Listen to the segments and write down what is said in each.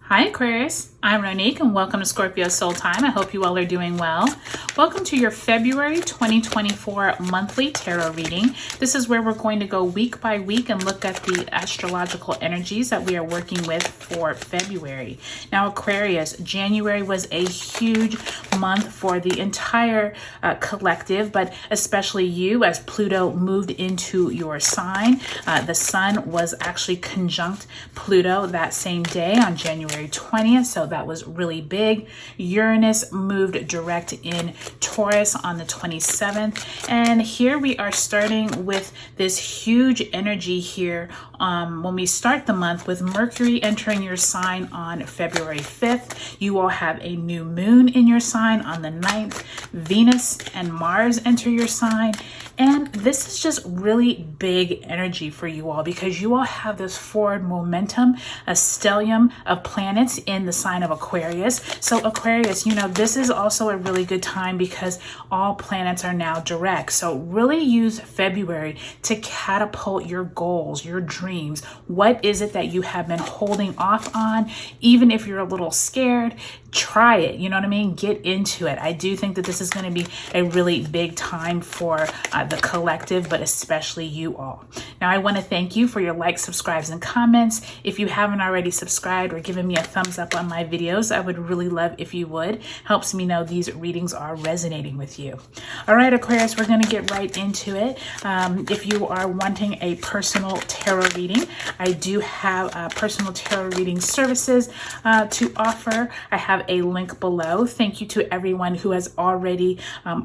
Hi Aquarius, I'm Ronique and welcome to Scorpio Soul Time. I hope you all are doing well. Welcome to your February 2024 monthly tarot reading. This is where we're going to go week by week and look at the astrological energies that we are working with for February. Now Aquarius, January was a huge month for the entire collective, but especially you as Pluto moved into your sign. The sun was actually conjunct Pluto that same day on January 20th, so that was really big. Uranus moved direct in Taurus on the 27th, and here we are starting with this huge energy here when we start the month with Mercury entering your sign on February 5th. You will have a new moon in your sign on the 9th. Venus and Mars enter your sign, and this is just really big energy for you all because you all have this forward momentum, a stellium of planets in the sign of Aquarius. So Aquarius, you know, this is also a really good time because all planets are now direct. So really use February to catapult your goals, your dreams. What is it that you have been holding off on? Even if you're a little scared, try it. You know what I mean? Get into it. I do think that this is going to be a really big time for the collective, but especially you all. Now, I want to thank you for your likes, subscribes, and comments. If you haven't already subscribed or given me a thumbs up on my videos, I would really love if you would. Helps me know these readings are resonating with you. All right, Aquarius, we're going to get right into it. If you are wanting a personal tarot reading, I do have personal tarot reading services to offer. I have a link below. Thank you to everyone who has already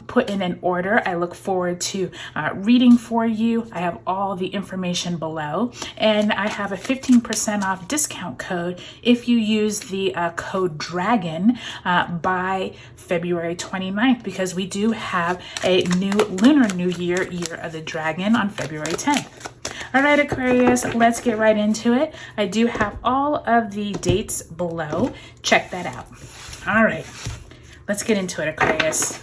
put in an order. I look forward to reading for you. I have all the information below, and I have a 15% off discount code if you use the code DRAGON by February 29th, because we do have a new lunar new year of the dragon on February 10th. All right, Aquarius, let's get right into it. I do have all of the dates below. Check that out. All right, let's get into it, Aquarius.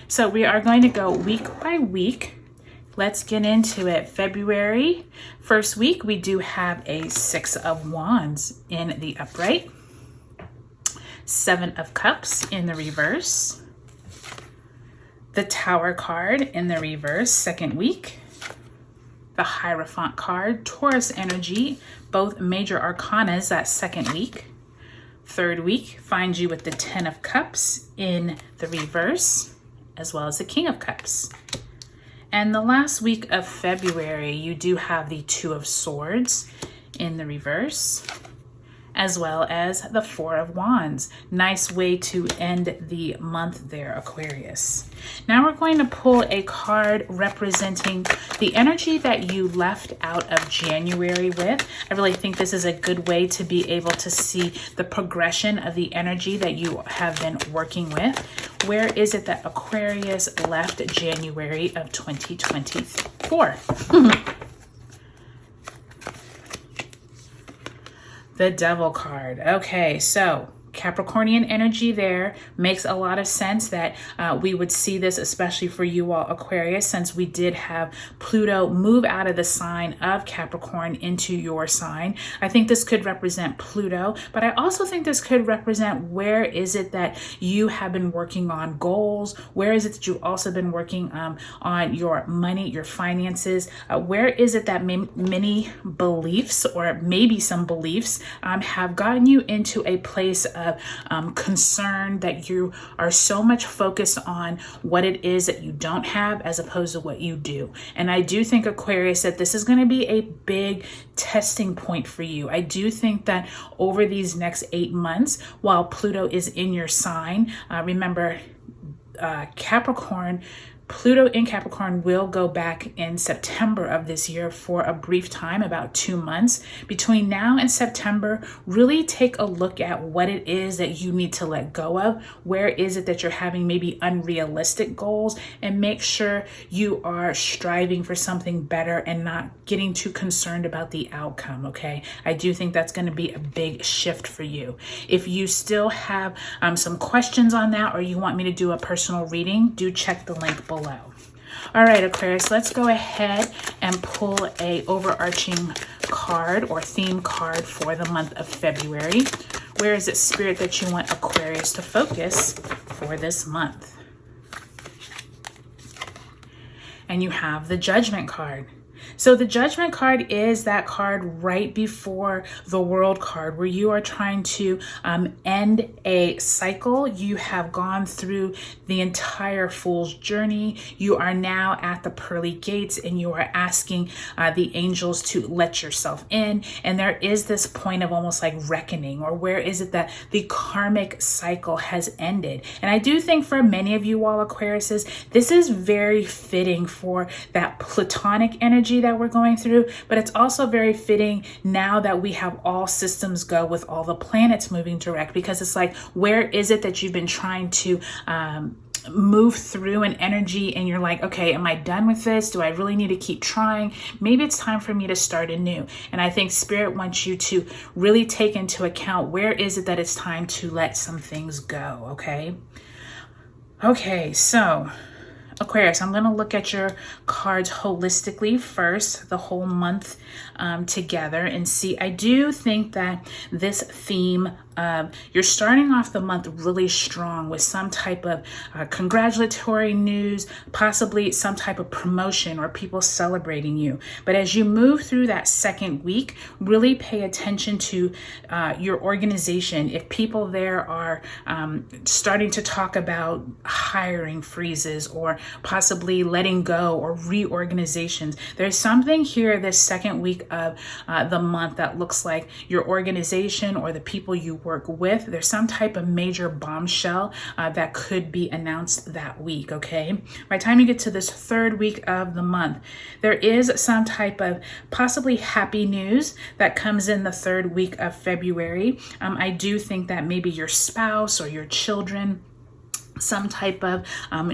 So we are going to go week by week. Let's get into it. February, first week, we do have a 6 of Wands in the upright, 7 of Cups in the reverse, the Tower card in the reverse, second week, the Hierophant card, Taurus energy, both major arcanas that second week. Third week finds you with the 10 of Cups in the reverse, as well as the King of Cups. And the last week of February, you do have the 2 of Swords in the reverse, as well as the 4 of Wands. Nice way to end the month there, Aquarius. Now we're going to pull a card representing the energy that you left out of January with. I really think this is a good way to be able to see the progression of the energy that you have been working with. Where is it that Aquarius left January of 2024? The Devil card. Okay, so Capricornian energy there makes a lot of sense that we would see this, especially for you all Aquarius, since we did have Pluto move out of the sign of Capricorn into your sign. I think this could represent Pluto, but I also think this could represent where is it that you have been working on goals? Where is it that you've also been working on your money, your finances? Where is it that many beliefs or maybe some beliefs have gotten you into a place of concern, that you are so much focused on what it is that you don't have as opposed to what you do. And I do think, Aquarius, that this is going to be a big testing point for you. I do think that over these next 8 months, while Pluto is in your sign, remember Capricorn, Pluto in Capricorn will go back in September of this year for a brief time, about 2 months. Between now and September, really take a look at what it is that you need to let go of. Where is it that you're having maybe unrealistic goals, and make sure you are striving for something better and not getting too concerned about the outcome, okay? I do think that's going to be a big shift for you. If you still have some questions on that, or you want me to do a personal reading, do check the link below. All right, Aquarius, let's go ahead and pull a overarching card or theme card for the month of February. Where is it, Spirit, that you want Aquarius to focus for this month? And you have the Judgment card. So the Judgment card is that card right before the World card, where you are trying to end a cycle. You have gone through the entire Fool's journey. You are now at the pearly gates, and you are asking the angels to let yourself in. And there is this point of almost like reckoning, or where is it that the karmic cycle has ended? And I do think for many of you all Aquariuses, this is very fitting for that platonic energy that we're going through, but it's also very fitting now that we have all systems go with all the planets moving direct, because it's like, where is it that you've been trying to move through an energy and you're like, okay, am I done with this? Do I really need to keep trying? Maybe it's time for me to start anew. And I think Spirit wants you to really take into account, where is it that it's time to let some things go, okay? Okay, so Aquarius, I'm going to look at your cards holistically first, the whole month together, and see. I do think that this theme, you're starting off the month really strong with some type of congratulatory news, possibly some type of promotion or people celebrating you. But as you move through that second week, really pay attention to your organization. If people there are starting to talk about hiring freezes or possibly letting go or reorganizations, there's something here this second week of the month that looks like your organization or the people you work with, there's some type of major bombshell that could be announced that week, okay? By the time you get to this third week of the month, there is some type of possibly happy news that comes in the third week of February. I do think that maybe your spouse or your children, some type of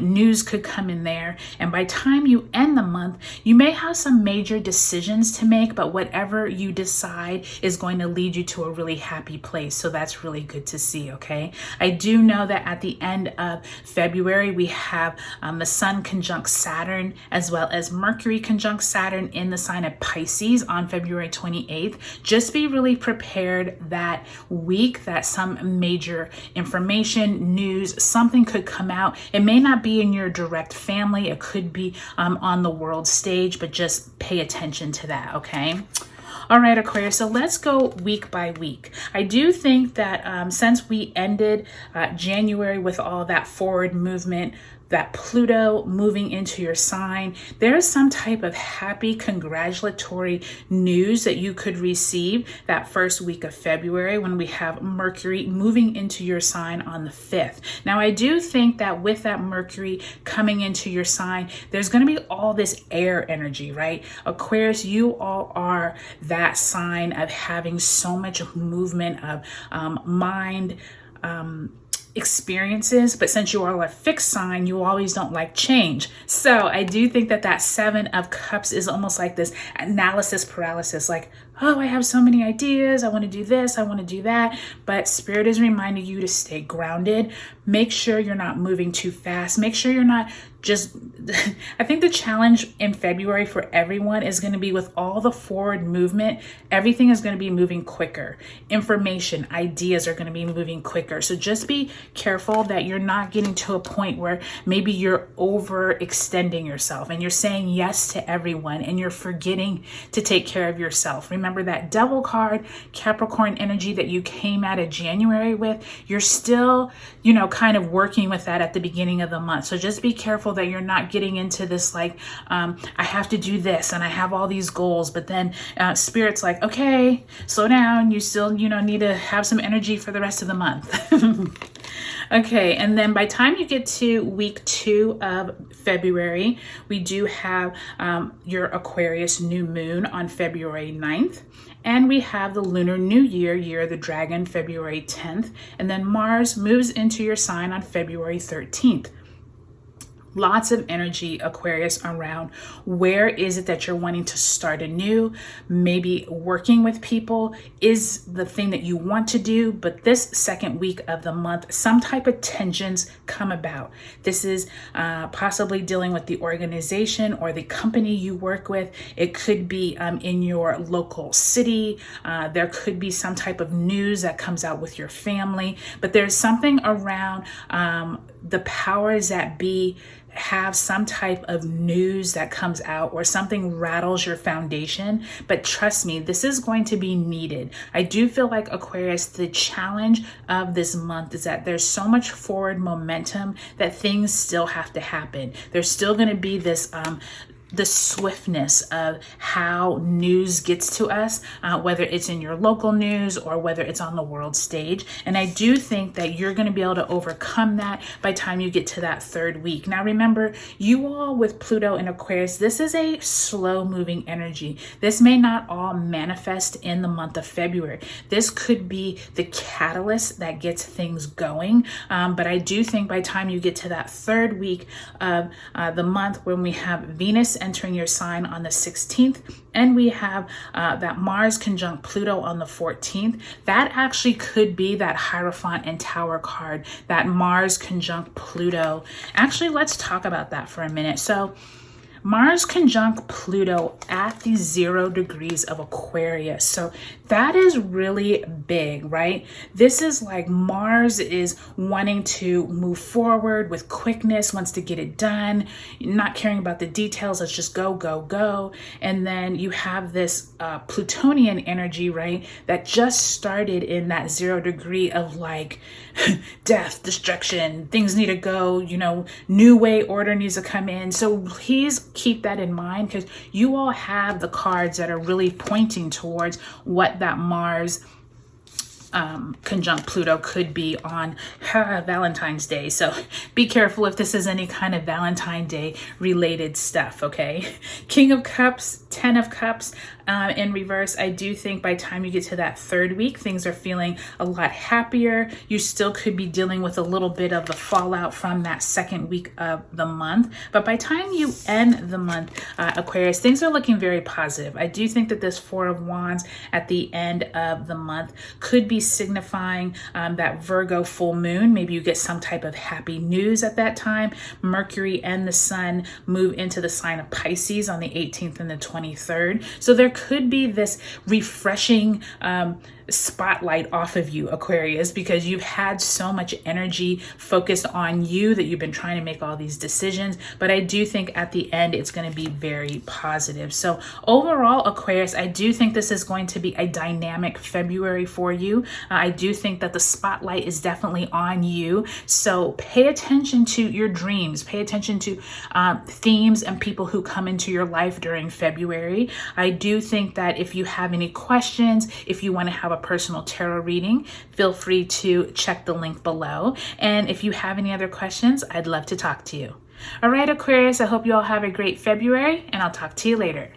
news could come in there. And by the time you end the month, you may have some major decisions to make, but whatever you decide is going to lead you to a really happy place. So that's really good to see, okay? I do know that at the end of February, we have the Sun conjunct Saturn, as well as Mercury conjunct Saturn in the sign of Pisces on February 28th. Just be really prepared that week that some major information, news, something could come out. It may not be in your direct family. It could be on the world stage, but just pay attention to that, okay? All right, Aquarius, so let's go week by week. I do think that since we ended January with all that forward movement, that Pluto moving into your sign, there's some type of happy congratulatory news that you could receive that first week of February when we have Mercury moving into your sign on the 5th. Now, I do think that with that Mercury coming into your sign, there's going to be all this air energy, right? Aquarius, you all are that sign of having so much movement of mind, experiences, but since you are a fixed sign, you always don't like change. So I do think that that 7 of Cups is almost like this analysis paralysis, like, oh, I have so many ideas. I want to do this. I want to do that. But Spirit is reminding you to stay grounded. Make sure you're not moving too fast. Make sure you're not just, I think the challenge in February for everyone is going to be with all the forward movement, everything is going to be moving quicker. Information, ideas are going to be moving quicker. So just be careful that you're not getting to a point where maybe you're overextending yourself and you're saying yes to everyone and you're forgetting to take care of yourself. Remember that Devil card, Capricorn energy that you came out of January with, you're still, kind of working with that at the beginning of the month. So just be careful that you're not getting into this like, I have to do this and I have all these goals, but then Spirit's like, okay, slow down. You still, need to have some energy for the rest of the month. Okay, and then by the time you get to week 2 of February, we do have your Aquarius new moon on February 9th. And we have the Lunar New Year, Year of the Dragon, February 10th. And then Mars moves into your sign on February 13th. Lots of energy, Aquarius, around where is it that you're wanting to start anew. Maybe working with people is the thing that you want to do, but this second week of the month, some type of tensions come about. This is possibly dealing with the organization or the company you work with. It could be in your local city. There could be some type of news that comes out with your family, but there's something around the powers that be have some type of news that comes out or something rattles your foundation. But trust me, this is going to be needed. I do feel like, Aquarius, the challenge of this month is that there's so much forward momentum that things still have to happen. There's still going to be this the swiftness of how news gets to us, whether it's in your local news or whether it's on the world stage. And I do think that you're going to be able to overcome that by the time you get to that third week. Now, remember, you all with Pluto and Aquarius, this is a slow moving energy. This may not all manifest in the month of February. This could be the catalyst that gets things going. But I do think by the time you get to that third week of the month, when we have Venus entering your sign on the 16th, and we have that Mars conjunct Pluto on the 14th, that actually could be that Hierophant and Tower card, that Mars conjunct Pluto. Actually, let's talk about that for a minute. So Mars conjunct Pluto at the 0 degrees of Aquarius. So that is really big, right? This is like Mars is wanting to move forward with quickness, wants to get it done, not caring about the details. Let's just go, go, go. And then you have this Plutonian energy, right? That just started in that 0 degree of like death, destruction, things need to go, new way order needs to come in. So please keep that in mind, because you all have the cards that are really pointing towards what that Mars conjunct Pluto could be on Valentine's Day. So be careful if this is any kind of Valentine's Day related stuff, okay? King of Cups, 10 of Cups in reverse. I do think by the time you get to that third week, things are feeling a lot happier. You still could be dealing with a little bit of the fallout from that second week of the month. But by the time you end the month, Aquarius, things are looking very positive. I do think that this 4 of Wands at the end of the month could be signifying that Virgo full moon. Maybe you get some type of happy news at that time. Mercury and the Sun move into the sign of Pisces on the 18th and the 23rd. So there could be this refreshing spotlight off of you, Aquarius, because you've had so much energy focused on you that you've been trying to make all these decisions. But I do think at the end, it's going to be very positive. So overall, Aquarius, I do think this is going to be a dynamic February for you. I do think that the spotlight is definitely on you. So pay attention to your dreams, pay attention to themes and people who come into your life during February. I do think that if you have any questions, if you want to have a personal tarot reading, feel free to check the link below. And if you have any other questions, I'd love to talk to you. All right, Aquarius, I hope you all have a great February, and I'll talk to you later.